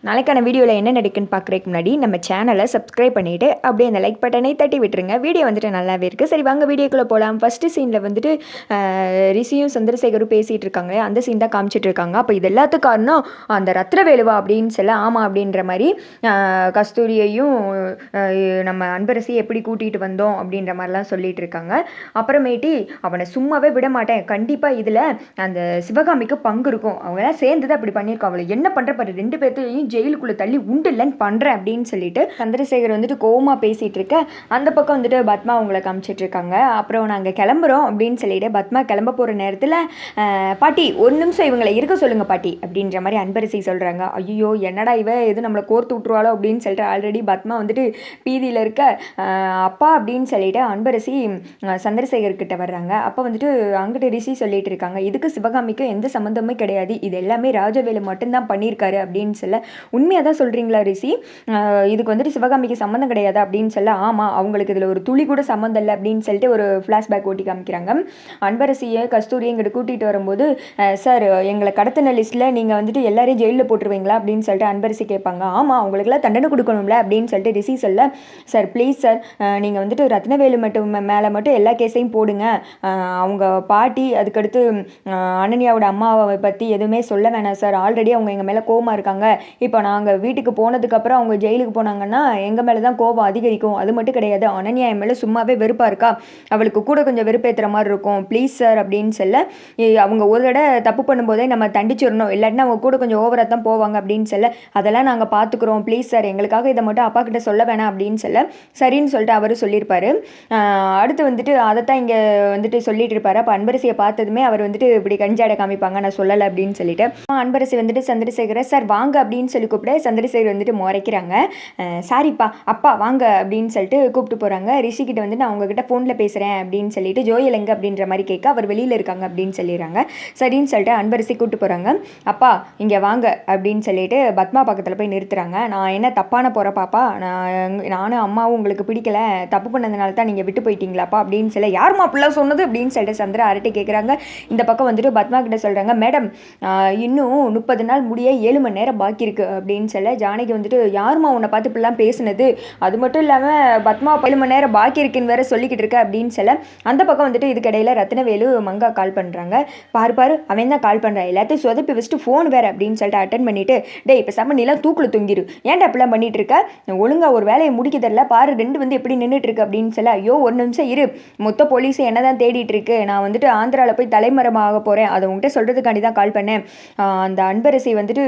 நாளைக்கான வீடியோவில் என்ன நடக்குன்னு பார்க்குறதுக்கு முன்னாடி நம்ம சேனலை சப்ஸ்கிரைப் பண்ணிவிட்டு அப்படியே அந்த லைக் பட்டனை தட்டி விட்டுருங்க. வீடியோ வந்துட்டு நல்லாவே இருக்குது. சரி வாங்க வீடியோக்குள்ளே போகலாம். ஃபஸ்ட்டு சீனில் வந்துட்டு ரிஷியும் சந்திரசேகரும் பேசிகிட்டு இருக்காங்க. அந்த சீன் தான் காமிச்சிட்டு இருக்காங்க. அப்போ இது எல்லாத்துக்கும் காரணம் அந்த ரத்னவேலுவா அப்படின்னு சொல்ல ஆமாம் அப்படின்ற மாதிரி கஸ்தூரியையும் நம்ம அன்பரசி எப்படி கூட்டிகிட்டு வந்தோம் அப்படின்ற மாதிரிலாம் சொல்லிட்டு இருக்காங்க. அப்புறமேட்டி அவனை சும்மாவே விட மாட்டேன், கண்டிப்பாக இதில் அந்த சிவகாமிக்கு பங்கு இருக்கும், அவங்களாம் சேர்ந்து தான் அப்படி பண்ணியிருக்கோம், அவளை என்ன பண்ணுற பாரு, 2 பேர்த்தையும் ஜெயிலுக்குள்ளே தள்ளி உண்டு இல்லைன்னு பண்ணுறேன் அப்படின்னு சொல்லிட்டு சந்திரசேகர் வந்துட்டு கோவமாக பேசிகிட்டு இருக்க அந்த பக்கம் வந்துட்டு பத்மா அவங்கள காமிச்சிட்டு இருக்காங்க. அப்புறம் நாங்கள் கிளம்புறோம் அப்படின்னு சொல்லிட்டு பத்மா கிளம்ப போகிற நேரத்தில் பாட்டி ஒரு நிமிஷம் இவங்களை இருக்க சொல்லுங்கள் பாட்டி அப்படின்ற மாதிரி அன்பரசி சொல்கிறாங்க. ஐயோ என்னடா இவ எது நம்மளை கோர்த்து விட்ருவாளோ அப்படின்னு சொல்லிட்டு ஆல்ரெடி பத்மா வந்துட்டு பீதியில் இருக்க அப்பா அப்படின்னு சொல்லிட்டு அன்பரசி சந்திரசேகர்கிட்ட வர்றாங்க. அப்போ வந்துட்டு அங்கிட்ட ரிஷி சொல்லிட்டு இருக்காங்க, இதுக்கு சிவகாமிக்கு எந்த சம்மந்தமே கிடையாது, இது எல்லாமே ராஜவேலு மட்டும்தான் பண்ணியிருக்காரு அப்படின்னு சொல்ல, உண்மையாக தான் சொல்கிறீங்களா ரிஷி, இதுக்கு வந்துட்டு சிவகாமிக்கு சம்மந்தம் கிடையாது அப்படின்னு சொல்ல, ஆமாம் அவங்களுக்கு இதில் ஒரு துளி கூட சம்மந்தம் இல்லை அப்படின்னு சொல்லிட்டு ஒரு ஃப்ளாஷ்பேக் ஓட்டி காமிக்கிறாங்க. அன்பரசியை கஸ்தூரியை இங்கிட்ட கூட்டிகிட்டு வரும்போது, சார் எங்களை கடத்தின லிஸ்ட்டில் நீங்கள் வந்துட்டு எல்லாரையும் ஜெயிலில் போட்டுருவீங்களா அப்படின்னு சொல்லிட்டு அன்பரசி கேட்பாங்க. ஆமாம் அவங்களுக்குலாம் தண்டனை கொடுக்கணும்ல அப்படின்னு சொல்லிட்டு ரிஷி சொல்ல, சார் ப்ளீஸ் சார் நீங்கள் வந்துட்டு ரத்னவேலு மேலே மட்டும் எல்லா கேஸையும் போடுங்க, அவங்க பாட்டி அதுக்கடுத்து அனன்யாவோட அம்மாவை பற்றி எதுவுமே சொல்ல வேணாம் சார், ஆல்ரெடி அவங்க எங்கள் மேலே கோவமாக இருக்காங்க, இப்போ நாங்கள் வீட்டுக்கு போனதுக்கப்புறம் அவங்க ஜெயிலுக்கு போனாங்கன்னா எங்கள் மேலே தான் கோபம் அதிகரிக்கும், அது மட்டும் கிடையாது அனன்யா என் மேலே சும்மாவே வெறுப்பாக இருக்கா, அவளுக்கு கூட கொஞ்சம் வெறுப்பேற்றுற மாதிரி இருக்கும், ப்ளீஸ் சார் அப்படின்னு சொல்ல, அவங்க ஒரு தடவை தப்பு பண்ணும்போதே நம்ம தண்டிச்சிடணும், இல்லாட்டினா அவங்க கூட கொஞ்சம் ஓவராக தான் போவாங்க அப்படின்னு சொல்ல, அதெல்லாம் நாங்கள் பார்த்துக்குறோம் ப்ளீஸ் சார் எங்களுக்காக இதை மட்டும் அப்பா கிட்ட சொல்ல வேணாம் அப்படின்னு சொல்ல, சரின்னு சொல்லிட்டு அவர் சொல்லியிருப்பாரு. அடுத்து வந்துட்டு அதைத்தான் இங்கே வந்துட்டு சொல்லிட்டு இருப்பாரு. அப்போ அன்பரசியை பார்த்ததுமே அவர் வந்துட்டு இப்படி கஞ்சாட காமிப்பாங்க, நான் சொல்லலை அப்படின்னு சொல்லிட்டு அன்பரசி வந்துட்டு சந்திரசேகரை சார் வாங்க அப்படின்னு சொல்லி கூப்பிட சந்திரசேகர் வந்துட்டு முறைக்கிறாங்க. சாரிப்பா அப்பா வாங்க அப்படின்னு சொல்லிட்டு கூப்பிட்டு போகிறாங்க. ரிஷிக்கிட்ட வந்து நான் உங்ககிட்ட ஃபோனில் பேசுகிறேன் அப்படின்னு சொல்லிட்டு ஜோயல் எங்க அப்படின்ற மாதிரி கேட்க அவர் வெளியில் இருக்காங்க அப்படின்னு சொல்லிடுறாங்க. சரின்னு சொல்லிட்டு அன்பரசி கூப்பிட்டு போகிறாங்க. அப்பா இங்கே வாங்க அப்படின்னு சொல்லிட்டு பத்மா பக்கத்தில் போய் நிறுத்துறாங்க. நான் என்ன தப்பான போகிற பாப்பா, நானும் அம்மாவும் உங்களுக்கு பிடிக்கல, தப்பு பண்ணதுனால தான் நீங்கள் விட்டு போயிட்டீங்களாப்பா அப்படின்னு சொல்ல, யாருமா அப்படிலாம் சொன்னது அப்படின்னு சொல்லிட்டு சந்திரா அரட்டை கேட்குறாங்க. இந்த பக்கம் வந்துட்டு பத்மா கிட்ட சொல்கிறாங்க, மேடம் இன்னும் 30 நாள் முடிய 7 மணி நேரம் பாக்கி இருக்குது அப்படின்னு சொல்ல, ஜானகி வந்துட்டு யாருமா உன்னை பார்த்து இப்படிலாம் பேசுனது, அது மட்டும் இல்லாமல் பத்மா 7 மணி நேரம் பாக்கி இருக்குன்னு வேற சொல்லிக்கிட்டு இருக்க அப்படின்னு சொல்ல, அந்த பக்கம் வந்துட்டு இதுக்கிடையில் ரத்னவேலு மங்கா கால் பண்ணுறாங்க. பாரு அவன் தான் கால் பண்ணுறான், எல்லாத்தையும் சொதப்பி வச்சுட்டு ஃபோன் வேறு அப்படின்னு சொல்லிட்டு அட்டன் பண்ணிவிட்டு, டே இப்போ செம்ம நீலாம் தூக்கில் தொங்கிரு, ஏன்டா அப்படிலாம் பண்ணிட்டு இருக்க, ஒழுங்காக ஒரு வேலையை முடிக்க தரல பாரு, 2 வந்து எப்படி நின்றுட்டு இருக்கு அப்படின்னு சொல்ல, ஐயோ ஒரு நிமிஷம் இரு, மொத்த போலீஸ் என்ன தான் தேடிட்டு இருக்கு, நான் வந்துட்டு ஆந்திராவில் போய் தலைமறைமாக போகிறேன், அதை உங்கள்கிட்ட சொல்கிறதுக்காண்டி தான் கால் பண்ணேன், அந்த அன்பரசி வந்துட்டு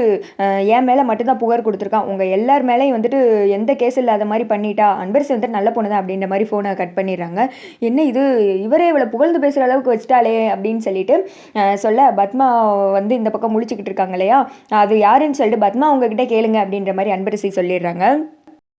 என் மேலே மட்டும்தான் புகார் கொடுத்துருக்கான், உங்கள் எல்லார் மேலேயும் வந்துட்டு எந்த கேஸ் இல்லாத மாதிரி பண்ணிட்டா, அன்பரசி வந்துட்டு நல்ல பொண்ணு தான் அப்படின்ற மாதிரி ஃபோனை கட் பண்ணிடுறாங்க. என்ன இது இவரே இவளை புகழ்ந்து பேசுகிற அளவுக்கு வச்சுட்டாலே அப்படின்னு சொல்லிட்டு சொல்ல, பத்மா வந்து இந்த பக்கம் முழிச்சுக்கிட்டு இருக்காங்க இல்லையா, அது யாருன்னு சொல்லிட்டு பத்மா உங்ககிட்ட கேளுங்க அப்படின்ற மாதிரி அன்பரசி சொல்லிடுறாங்க.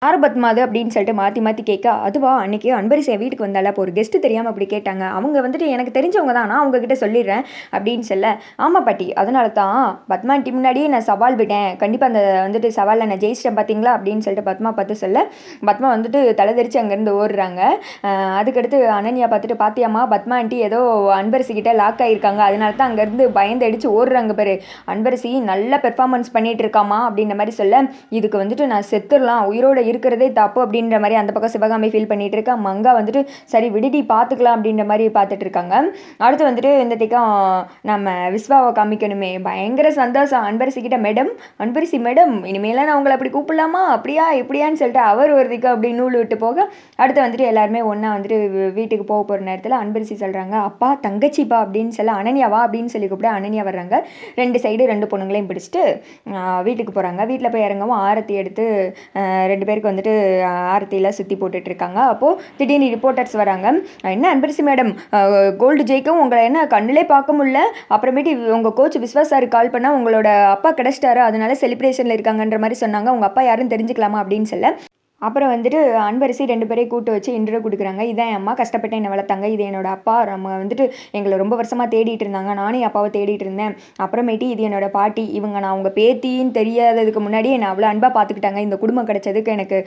யார் பத்மாது அப்படின்னு சொல்லிட்டு மாற்றி கேட்க, அதுவா அன்றைக்கி அன்பரசி என் வீட்டுக்கு வந்தால, அப்போ ஒரு கெஸ்ட்டு தெரியாமல் அப்படி கேட்டாங்க, அவங்க வந்துட்டு எனக்கு தெரிஞ்சவங்க தான், நான் அவங்கக்கிட்ட சொல்லிடுறேன் அப்படின்னு சொல்ல, ஆமாம் பாட்டி அதனால தான் பத்மா ஆண்டி முன்னாடியே நான் சவால் விட்டேன், கண்டிப்பாக அந்த வந்துட்டு சவாலில் நான் ஜெயிச்சிட்டேன் பார்த்தீங்களா அப்படின்னு சொல்லிட்டு பத்மா பார்த்து சொல்ல, பத்மா வந்துட்டு தலைதெரிச்சு அங்கேருந்து ஓடுறாங்க. அதுக்கடுத்து அனன்யா பார்த்துட்டு, பாத்தியாம்மா பத்மா ஆண்டி ஏதோ அன்பரசிக்கிட்ட லாக் ஆகியிருக்காங்க, அதனால தான் அங்கேருந்து பயந்து அடித்து ஓடுறாங்க பாரு, அன்பரசி நல்ல பெர்ஃபார்மன்ஸ் பண்ணிகிட்டு இருக்காமா அப்படின்ற மாதிரி சொல்ல, இதுக்கு வந்துட்டு நான் செத்துடலாம், உயிரோட இருக்கிறதே தப்பு அப்படின்ற மாதிரி அந்த பக்கம் சிவகாமி ஃபீல் பண்ணிட்டு இருக்கா. மங்கா வந்துட்டு சரி விடுடி பார்த்துக்கலாம் அப்படின்ற மாதிரி பார்த்துட்டு இருக்காங்க. அடுத்து வந்துட்டு இந்த திக்கம் நம்ம விஸ்வாவை காமிக்கணுமே, பயங்கர சந்தோஷம் அன்பரசி கிட்ட, மேடம் அன்பரசி மேடம் இனிமேலாம் நான் உங்களை அப்படி கூப்பிடலாமா அப்படியா இப்படியான்னு சொல்லிட்டு அவர் ஒரு திக்கம் அப்படி நூல் விட்டு போக, அடுத்து வந்துட்டு எல்லாருமே ஒன்றா வந்துட்டு வீட்டுக்கு போக போகிற நேரத்தில் அன்பரசி சொல்கிறாங்க, அப்பா தங்கச்சிப்பா அப்படின்னு சொல்ல, அனன்யாவா அப்படின்னு சொல்லி கூப்பிட அனன்யா வர்றாங்க. 2 சைடு 2 பொண்ணுங்களையும் பிடிச்சிட்டு வீட்டுக்கு போகிறாங்க. வீட்டில் போய் இறங்கவும் ஆரத்தி எடுத்து 2 பேருக்கு வந்துட்டு ஆரத்தியெல்லாம் சுற்றி போட்டுட்ருக்காங்க. அப்போது திடீர்னு ரிப்போர்ட்டர்ஸ் வராங்க. என்ன அன்பரசி மேடம் கோல்டு ஜெயிக்கவும் உங்களை என்ன கண்ணிலே பார்க்க முடியல, அப்புறமேட்டு உங்கள் கோச் விஸ்வாஸ் சார் கால் பண்ணால் உங்களோட அப்பா கிடச்சிட்டாரு, அதனால செலிப்ரேஷனில் இருக்காங்கன்ற மாதிரி சொன்னாங்க, உங்கள் அப்பா யாருன்னு தெரிஞ்சுக்கலாமா அப்படின்னு சொல்ல, அப்புறம் வந்துட்டு அன்பரசி 2 பேரையும் கூட்டு வச்சு இன்டர்வியூ கொடுக்குறாங்க. இதான் என் அம்மா கஷ்டப்பட்டு என்னை வளர்த்தாங்க, இது என்னோட அப்பா, நம்ம வந்துட்டு எங்களை ரொம்ப வருஷமாக தேடிட்டு இருந்தாங்க, நானும் என் அப்பாவை தேடிட்டு இருந்தேன், அப்புறமேட்டு இது என்னோட பாட்டி, இவங்க நான் அவங்க பேத்தின்னு தெரியாததுக்கு முன்னாடியே என்னை அவ்வளோ அன்பாக பார்த்துக்கிட்டாங்க, இந்த குடும்பம் கிடைச்சதுக்கு எனக்கு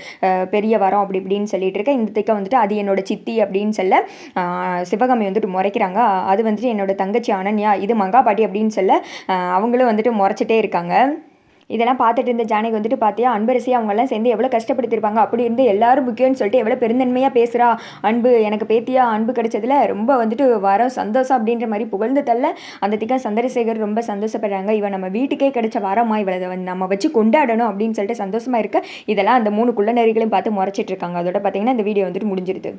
பெரிய வரம் அப்படி இப்படின்னு சொல்லிட்டு இருக்கேன். இந்த திக்கம் வந்துட்டு அது என்னோட சித்தி அப்படின்னு சொல்ல சிவகாமி வந்துட்டு முறைக்கிறாங்க. அது வந்துட்டு என்னோட தங்கச்சி அனன்யா, இது மங்கா பாட்டி அப்படின்னு சொல்ல அவங்களும் வந்துட்டு முறைச்சிட்டே இருக்காங்க. இதெல்லாம் பார்த்துட்டு இருந்த ஜானகி வந்துட்டு பார்த்தியா அன்பரசி அவங்கெல்லாம் சேர்ந்து எவ்வளோ கஷ்டப்படுத்திருப்பாங்க, அப்படி இருந்து எல்லாரும் முக்கியம்னு சொல்லிட்டு எவ்வளோ பெருந்தன்மையாக பேசுகிறா, அன்பு எனக்கு பேத்தியா அன்பு கிடைச்சதுல ரொம்ப வந்துட்டு வர சந்தோஷம் அப்படின்ற மாதிரி புகழ்ந்து தள்ள அந்த திக்கா சந்திரசேகர் ரொம்ப சந்தோஷப்படுறாங்க. இவன் நம்ம வீட்டுக்கே கிடைச்ச வரமா, இவளை நம்ம வச்சு கொண்டாடணும் அப்படின்னு சொல்லிட்டு சந்தோஷமா இருக்க. இதெல்லாம் அந்த 3 குள்ளநரிகளையும் பார்த்து முறைச்சிட்டு இருக்காங்க. அதோட பார்த்தீங்கன்னா இந்த வீடியோ வந்துட்டு முடிஞ்சிருது.